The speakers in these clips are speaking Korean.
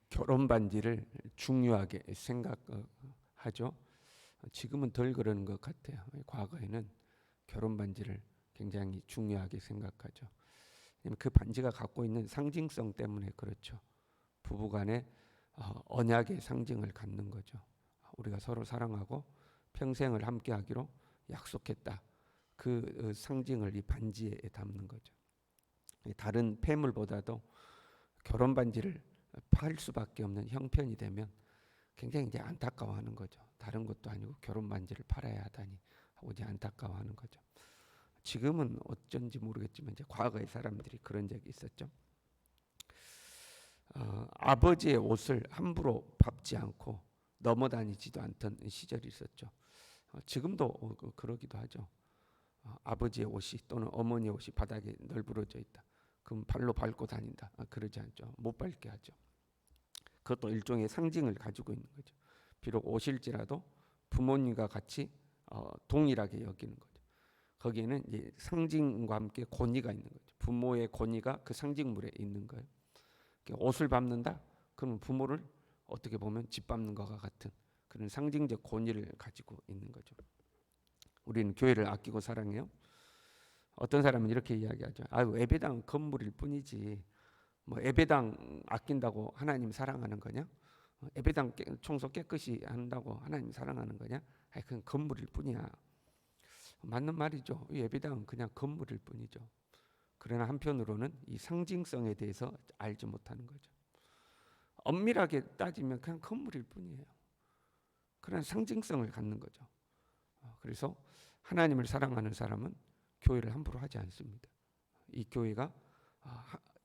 결혼 반지를 중요하게 생각하죠. 지금은 덜 그러는 것 같아요. 과거에는 결혼 반지를 굉장히 중요하게 생각하죠. 그 반지가 갖고 있는 상징성 때문에 그렇죠. 부부간의 언약의 상징을 갖는 거죠. 우리가 서로 사랑하고 평생을 함께하기로 약속했다. 그 상징을 이 반지에 담는 거죠. 다른 폐물보다도 결혼 반지를 팔 수밖에 없는 형편이 되면 굉장히 이제 안타까워하는 거죠. 다른 것도 아니고 결혼 반지를 팔아야 하다니 하고 이제 안타까워하는 거죠. 지금은 어쩐지 모르겠지만 이제 과거의 사람들이 그런 적이 있었죠. 아버지의 옷을 함부로 밟지 않고 넘어다니지도 않던 시절이 있었죠. 지금도 그러기도 하죠. 아버지의 옷이 또는 어머니의 옷이 바닥에 널브러져 있다. 그럼 발로 밟고 다닌다. 그러지 않죠. 못 밟게 하죠. 그것도 일종의 상징을 가지고 있는 거죠. 비록 옷일지라도 부모님과 같이 동일하게 여기는 거죠. 거기에는 이제 상징과 함께 권위가 있는 거죠. 부모의 권위가 그 상징물에 있는 거예요. 옷을 밟는다? 그러면 부모를 어떻게 보면 짓밟는 것과 같은 그런 상징적 권위를 가지고 있는 거죠. 우리는 교회를 아끼고 사랑해요. 어떤 사람은 이렇게 이야기하죠. 아유, 예배당 건물일 뿐이지. 뭐 예배당 아낀다고 하나님 사랑하는 거냐? 예배당 청소 깨끗이 한다고 하나님 사랑하는 거냐? 아니, 그건 건물일 뿐이야. 맞는 말이죠. 예배당은 그냥 건물일 뿐이죠. 그러나 한편으로는 이 상징성에 대해서 알지 못하는 거죠. 엄밀하게 따지면 그냥 건물일 뿐이에요. 그런 상징성을 갖는 거죠. 그래서 하나님을 사랑하는 사람은 교회를 함부로 하지 않습니다. 이 교회가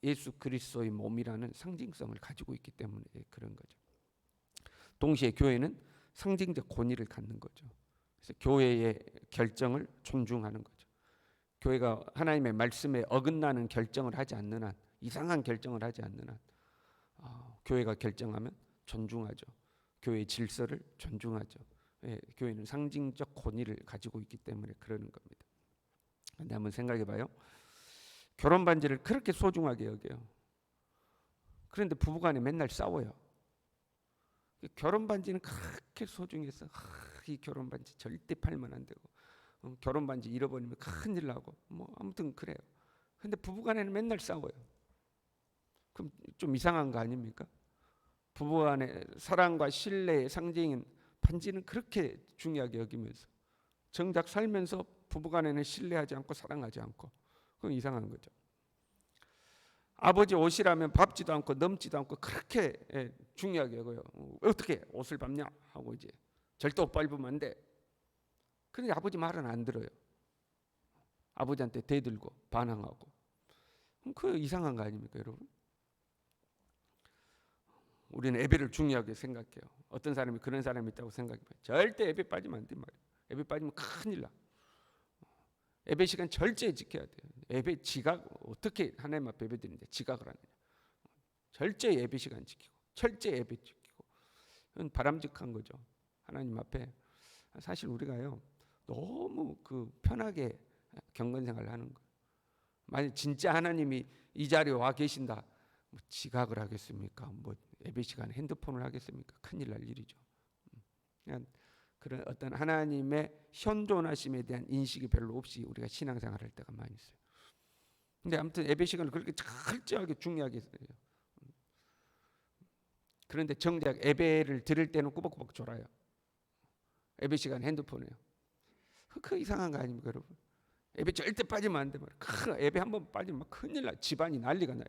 예수 그리스도의 몸이라는 상징성을 가지고 있기 때문에 그런 거죠. 동시에 교회는 상징적 권위를 갖는 거죠. 그래서 교회의 결정을 존중하는 거죠. 교회가 하나님의 말씀에 어긋나는 결정을 하지 않는 한, 이상한 결정을 하지 않는 한, 교회가 결정하면 존중하죠. 교회의 질서를 존중하죠. 교회는 상징적 권위를 가지고 있기 때문에 그러는 겁니다. 근데 한번 생각해 봐요. 결혼 반지를 그렇게 소중하게 여겨요. 그런데 부부간에 맨날 싸워요. 결혼 반지는 그렇게 소중해서 이 결혼 반지 절대 팔면 안 되고 결혼 반지 잃어버리면 큰일 나고 뭐 아무튼 그래요. 근데 부부간에는 맨날 싸워요. 그럼 좀 이상한 거 아닙니까? 부부간의 사랑과 신뢰의 상징인 반지는 그렇게 중요하게 여기면서 정작 살면서 부부간에는 신뢰하지 않고 사랑하지 않고 그건 이상한 거죠. 아버지 옷이라면 밟지도 않고 넘지도 않고 그렇게 중요하게 여겨요. 어떻게 옷을 밟냐 하고 이제 절대 옷 밟으면 안 돼. 그런데 아버지 말은 안 들어요. 아버지한테 대들고 반항하고. 그 이상한 거 아닙니까, 여러분? 우리는 예배를 중요하게 생각해요. 어떤 사람이 그런 사람이 있다고 생각해봐요. 절대 예배 빠지면 안 돼 말이에요. 예배 빠지면 큰일 나. 예배 시간 절제히 지켜야 돼요. 예배 지각 어떻게 하나님 앞에 예배드리는데 지각을 하느냐. 절제 예배 시간 지키고 철제 예배 지키고 이건 바람직한 거죠. 하나님 앞에 사실 우리가요 너무 편하게 경건 생활을 하는 거예요. 만약 진짜 하나님이 이 자리에 와 계신다, 뭐 지각을 하겠습니까? 뭐 예배 시간에 핸드폰을 하겠습니까? 큰일 날 일이죠. 그냥 그런 어떤 하나님의 현존하심에 대한 인식이 별로 없이 우리가 신앙생활할 때가 많이 있어요. 근데 아무튼 예배 시간을 그렇게 철저하게 중요하게 써요. 그런데 정작 예배를 드릴 때는 꾸벅꾸벅 졸아요. 예배 시간 핸드폰이에요. 그 이상한 거 아닙니까, 여러분? 예배 절대 빠지면 안 돼. 예배 한번 빠지면 큰일 나. 집안이 난리가 나요.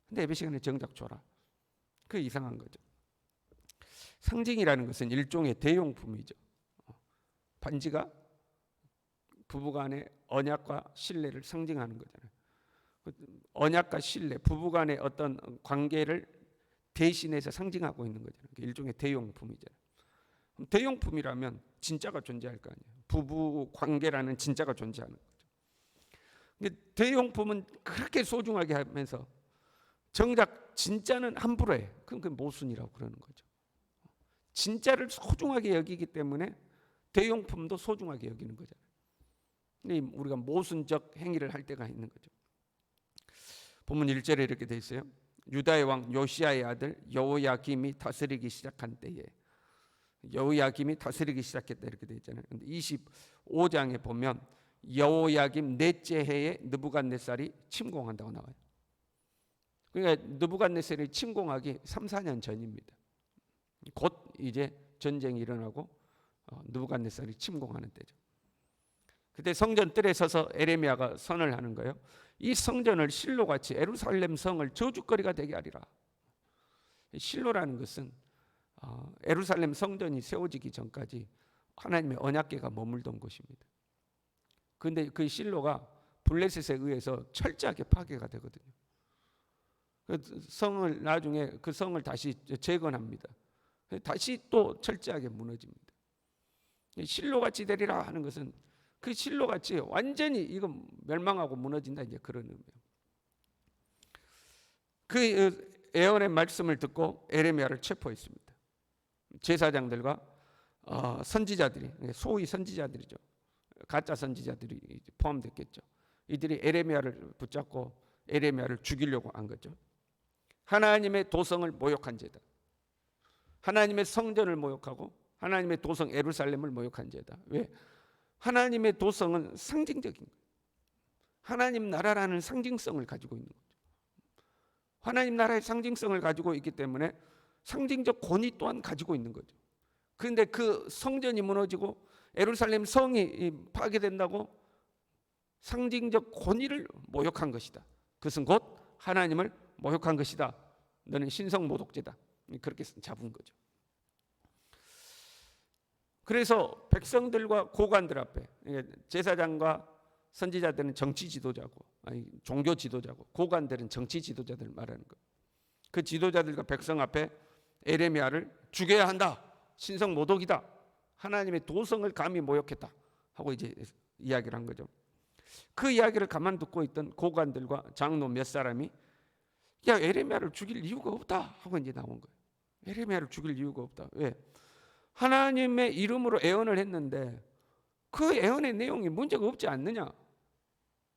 근데 예배 시간에 정작 졸아. 그 이상한 거죠. 상징이라는 것은 일종의 대용품이죠. 반지가 부부간의 언약과 신뢰를 상징하는 거잖아요. 언약과 신뢰, 부부간의 어떤 관계를 대신해서 상징하고 있는 거잖아요. 일종의 대용품이잖아요. 대용품이라면 진짜가 존재할 거 아니에요. 부부 관계라는 진짜가 존재하는 거죠. 대용품은 그렇게 소중하게 하면서 정작 진짜는 함부로 해. 그럼 그 모순이라고 그러는 거죠. 진짜를 소중하게 여기기 때문에 대용품도 소중하게 여기는 거잖아요. 근데 우리가 모순적 행위를 할 때가 있는 거죠. 본문 1절에 이렇게 돼 있어요. 유다의 왕 요시야의 아들 여호야김이 다스리기 시작한 때에, 여호야김이 다스리기 시작했다 이렇게 되어 있잖아요. 근데 25장에 보면 여호야김 넷째 해에 느부갓네살이 침공한다고 나와요. 그러니까 느부갓네살이 침공하기 3-4년 전입니다. 곧 이제 전쟁이 일어나고 느부갓네살이 침공하는 때죠. 그때 성전 뜰에 서서 에레미야가 선을 하는 거예요. 이 성전을 실로같이 예루살렘 성을 저주거리가 되게 하리라. 실로라는 것은 예루살렘 성전이 세워지기 전까지 하나님의 언약궤가 머물던 곳입니다. 그런데 그 실로가 블레셋에 의해서 철저하게 파괴가 되거든요. 그 성을 나중에 그 성을 다시 재건합니다. 다시 또 철저하게 무너집니다. 실로같이 되리라 하는 것은 그 실로같이 완전히 이거 멸망하고 무너진다, 이제 그런 의미예요. 그 예언의 말씀을 듣고 에레미야를 체포했습니다. 제사장들과 선지자들이, 소위 선지자들이죠. 가짜 선지자들이 포함됐겠죠. 이들이 에레미야를 붙잡고 에레미야를 죽이려고 한 거죠. 하나님의 도성을 모욕한 죄다. 하나님의 성전을 모욕하고 하나님의 도성 예루살렘을 모욕한 죄다. 왜? 하나님의 도성은 상징적인 거예요. 하나님 나라라는 상징성을 가지고 있는 거죠. 하나님 나라의 상징성을 가지고 있기 때문에 상징적 권위 또한 가지고 있는 거죠. 그런데 그 성전이 무너지고 예루살렘 성이 파괴된다고 상징적 권위를 모욕한 것이다. 그것은 곧 하나님을 모욕한 것이다. 너는 신성 모독죄다. 그렇게 잡은 거죠. 그래서 백성들과 고관들 앞에, 제사장과 선지자들은 정치 지도자고, 종교 지도자고, 고관들은 정치 지도자들 말하는 거예요. 그 지도자들과 백성 앞에 에레미야를 죽여야 한다. 신성 모독이다. 하나님의 도성을 감히 모욕했다. 하고 이제 이야기를 한 거죠. 그 이야기를 가만 듣고 있던 고관들과 장로 몇 사람이 야, 에레미야를 죽일 이유가 없다 하고 이제 나온 거예요. 에레미야를 죽일 이유가 없다. 왜? 하나님의 이름으로 애언을 했는데 그 애언의 내용이 문제가 없지 않느냐?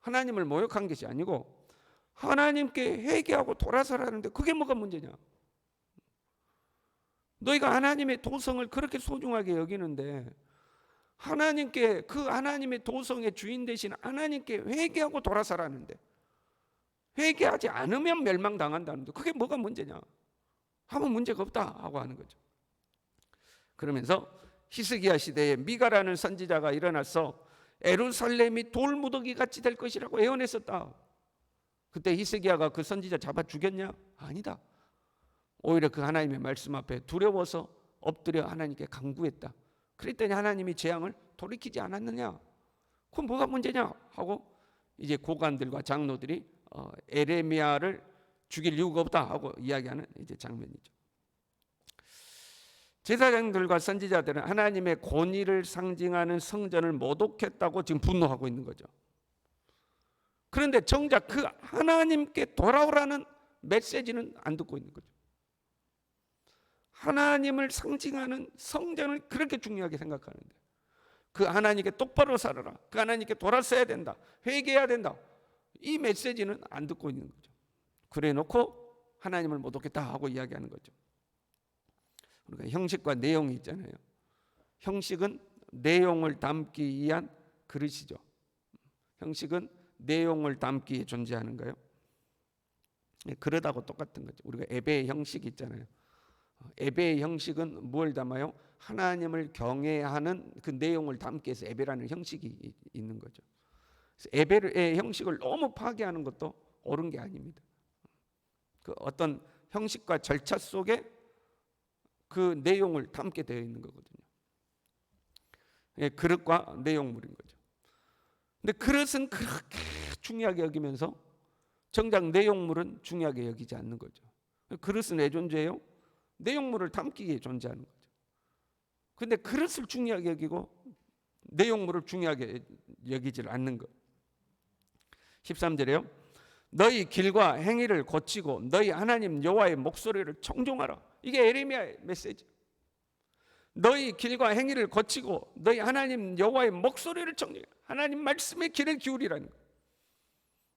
하나님을 모욕한 것이 아니고 하나님께 회개하고 돌아서라는데 그게 뭐가 문제냐? 너희가 하나님의 도성을 그렇게 소중하게 여기는데 하나님께, 그 하나님의 도성의 주인 되신 하나님께 회개하고 돌아서라는데 회개하지 않으면 멸망당한다는데 그게 뭐가 문제냐? 아무 문제가 없다 하고 하는 거죠. 그러면서 히스기야 시대에 미가라는 선지자가 일어나서 예루살렘이 돌무더기 같이 될 것이라고 예언했었다. 그때 히스기야가 그 선지자 잡아 죽였냐? 아니다. 오히려 그 하나님의 말씀 앞에 두려워서 엎드려 하나님께 간구했다. 그랬더니 하나님이 재앙을 돌이키지 않았느냐? 그건 뭐가 문제냐? 하고 이제 고관들과 장로들이 에레미야를 죽일 이유가 없다 하고 이야기하는 이제 장면이죠. 제사장들과 선지자들은 하나님의 권위를 상징하는 성전을 모독했다고 지금 분노하고 있는 거죠. 그런데 정작 그 하나님께 돌아오라는 메시지는 안 듣고 있는 거죠. 하나님을 상징하는 성전을 그렇게 중요하게 생각하는데 그 하나님께 똑바로 살아라, 그 하나님께 돌아서야 된다, 회개해야 된다, 이 메시지는 안 듣고 있는 거죠. 그래 놓고 하나님을 모독했다 하고 이야기하는 거죠. 그러니까 형식과 내용이 있잖아요. 형식은 내용을 담기 위한 그릇이죠. 형식은 내용을 담기에 존재하는 거예요. 그릇하고 똑같은 거죠. 우리가 예배의 형식이 있잖아요. 예배의 형식은 뭘 담아요? 하나님을 경외하는 그 내용을 담기 위해서 예배라는 형식이 있는 거죠. 예배의 형식을 너무 파괴하는 것도 옳은 게 아닙니다. 그 어떤 형식과 절차 속에 그 내용을 담게 되어 있는 거거든요. 그릇과 내용물인 거죠. 근데 그릇은 그렇게 중요하게 여기면서 정작 내용물은 중요하게 여기지 않는 거죠. 그릇은 왜 존재해요? 내용물을 담기 위해 존재하는 거죠. 근데 그릇을 중요하게 여기고 내용물을 중요하게 여기질 않는 거예요. 13절에요. 너희 길과 행위를 고치고 너희 하나님 여호와의 목소리를 청종하라. 이게 에레미야의 메시지. 너희 길과 행위를 고치고 너희 하나님 여호와의 목소리를 청종해. 하나님 말씀의 귀를 기울이라는 거예요.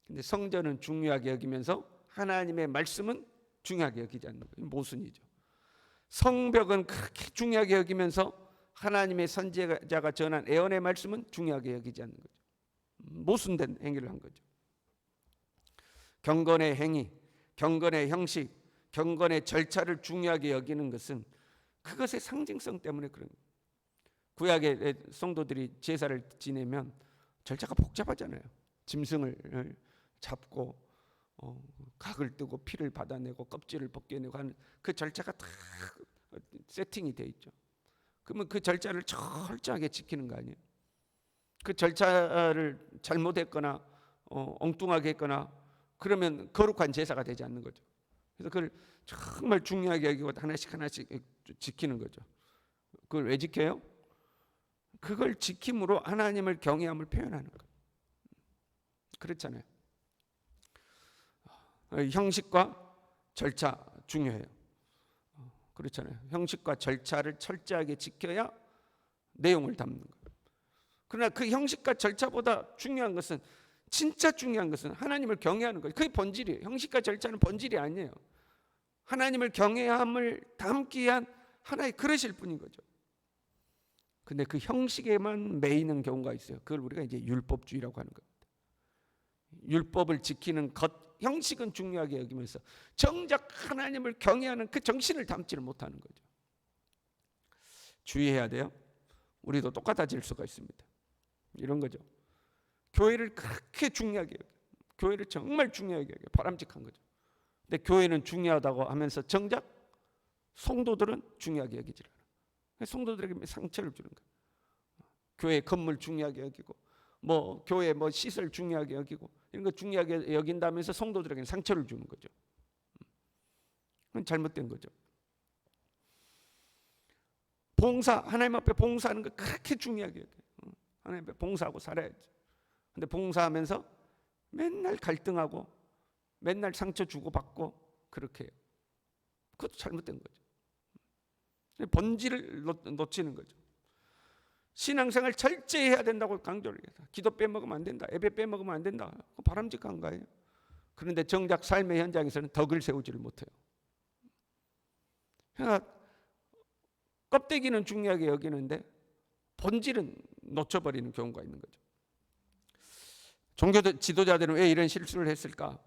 근데 성전은 중요하게 여기면서 하나님의 말씀은 중요하게 여기지 않는 거예요. 모순이죠. 성벽은 그렇게 중요하게 여기면서 하나님의 선지자가 전한 예언의 말씀은 중요하게 여기지 않는 거죠. 모순된 행위를 한 거죠. 경건의 행위, 경건의 형식, 경건의 절차를 중요하게 여기는 것은 그것의 상징성 때문에 그런 거예요. 구약의 성도들이 제사를 지내면 절차가 복잡하잖아요. 짐승을 잡고 각을 뜨고 피를 받아내고 껍질을 벗겨내고 하는 그 절차가 다 세팅이 돼 있죠. 그러면 그 절차를 철저하게 지키는 거 아니에요? 그 절차를 잘못했거나 엉뚱하게 했거나 그러면 거룩한 제사가 되지 않는 거죠. 그래서 그걸 정말 중요하게 여기고 하나씩 지키는 거죠. 그걸 왜 지켜요? 그걸 지킴으로 하나님을 경외함을 표현하는 거예요. 그렇잖아요. 형식과 절차 중요해요. 그렇잖아요. 형식과 절차를 철저하게 지켜야 내용을 담는 거예요. 그러나 그 형식과 절차보다 중요한 것은, 진짜 중요한 것은 하나님을 경외하는 거예요. 그게 본질이에요. 형식과 절차는 본질이 아니에요. 하나님을 경외함을 담기 위한 하나의 그릇일 뿐인 거죠. 근데 그 형식에만 매이는 경우가 있어요. 그걸 우리가 이제 율법주의라고 하는 겁니다. 율법을 지키는 것, 형식은 중요하게 여기면서 정작 하나님을 경외하는 그 정신을 담지를 못하는 거죠. 주의해야 돼요. 우리도 똑같아질 수가 있습니다. 이런 거죠. 교회를 그렇게 중요하게 여겨요. 교회를 정말 중요하게 여겨요. 바람직한 거죠. 근데 교회는 중요하다고 하면서 정작 성도들은 중요하게 여기질 않아요. 성도들에게 상처를 주는 거예요. 교회 건물 중요하게 여기고 교회 시설 중요하게 여기고 이런 거 중요하게 여긴다면서 성도들에게 상처를 주는 거죠. 그건 잘못된 거죠. 봉사, 하나님 앞에 봉사하는 거 그렇게 중요하게 여겨요. 하나님 앞에 봉사하고 살아야지. 근데 봉사하면서 맨날 갈등하고 맨날 상처 주고받고 그렇게 해요. 그것도 잘못된 거죠. 본질을 놓치는 거죠. 신앙생활 철저히 해야 된다고 강조를 해요. 기도 빼먹으면 안 된다. 예배 빼먹으면 안 된다. 그거 바람직한 거예요. 그런데 정작 삶의 현장에서는 덕을 세우지를 못해요. 그러니까 껍데기는 중요하게 여기는데 본질은 놓쳐버리는 경우가 있는 거죠. 종교 지도자들은 왜 이런 실수를 했을까?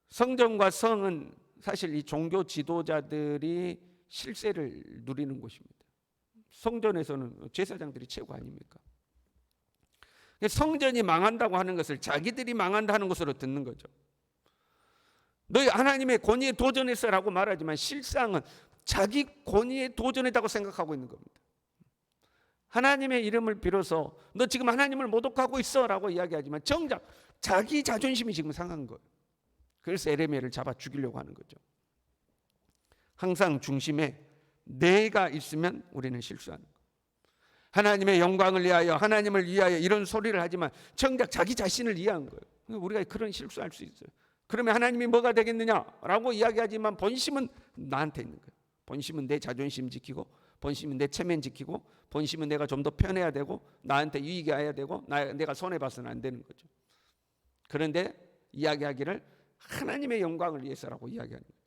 성전과 성은 사실 이 종교 지도자들이 실세를 누리는 곳입니다. 성전에서는 제사장들이 최고 아닙니까? 성전이 망한다고 하는 것을 자기들이 망한다는 것으로 듣는 거죠. 너희 하나님의 권위에 도전했어라고 말하지만 실상은 자기 권위에 도전했다고 생각하고 있는 겁니다. 하나님의 이름을 빌어서 너 지금 하나님을 모독하고 있어라고 이야기하지만 정작 자기 자존심이 지금 상한 거예요. 그래서 에레미야를 잡아 죽이려고 하는 거죠. 항상 중심에 내가 있으면 우리는 실수하는 거예요. 하나님의 영광을 위하여, 하나님을 위하여 이런 소리를 하지만 정작 자기 자신을 위한 거예요. 우리가 그런 실수할 수 있어요. 그러면 하나님이 뭐가 되겠느냐라고 이야기하지만 본심은 나한테 있는 거예요. 본심은 내 자존심 지키고, 본심은 내 체면 지키고, 본심은 내가 좀 더 편해야 되고, 나한테 유익이 와야 되고, 내가 손해봐서는 안 되는 거죠. 그런데 이야기하기를 하나님의 영광을 위해서라고 이야기하는 거죠.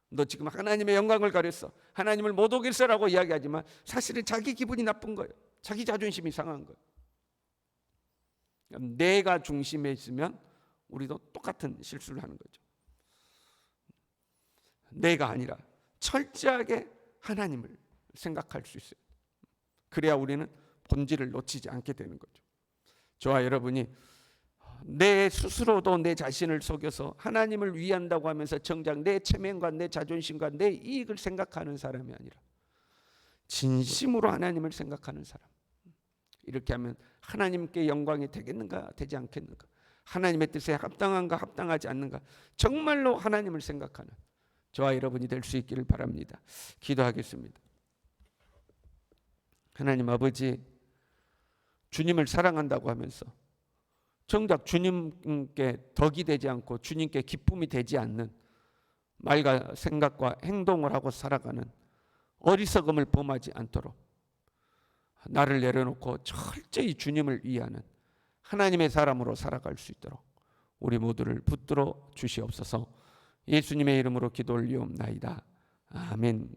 너 지금 하나님의 영광을 가렸어, 하나님을 못 오겠어라고 이야기하지만 사실은 자기 기분이 나쁜 거예요. 자기 자존심이 상한 거예요. 내가 중심에 있으면 우리도 똑같은 실수를 하는 거죠. 내가 아니라 철저하게 하나님을 생각할 수 있어요. 그래야 우리는 본질을 놓치지 않게 되는 거죠. 저와 여러분이 내 스스로도 내 자신을 속여서 하나님을 위한다고 하면서 정작 내 체면과 내 자존심과 내 이익을 생각하는 사람이 아니라 진심으로 하나님을 생각하는 사람, 이렇게 하면 하나님께 영광이 되겠는가 되지 않겠는가, 하나님의 뜻에 합당한가 합당하지 않는가, 정말로 하나님을 생각하는 저와 여러분이 될 수 있기를 바랍니다. 기도하겠습니다. 하나님 아버지, 주님을 사랑한다고 하면서 정작 주님께 덕이 되지 않고 주님께 기쁨이 되지 않는 말과 생각과 행동을 하고 살아가는 어리석음을 범하지 않도록 나를 내려놓고 철저히 주님을 위하는 하나님의 사람으로 살아갈 수 있도록 우리 모두를 붙들어 주시옵소서. 예수님의 이름으로 기도 올리옵나이다. 아멘.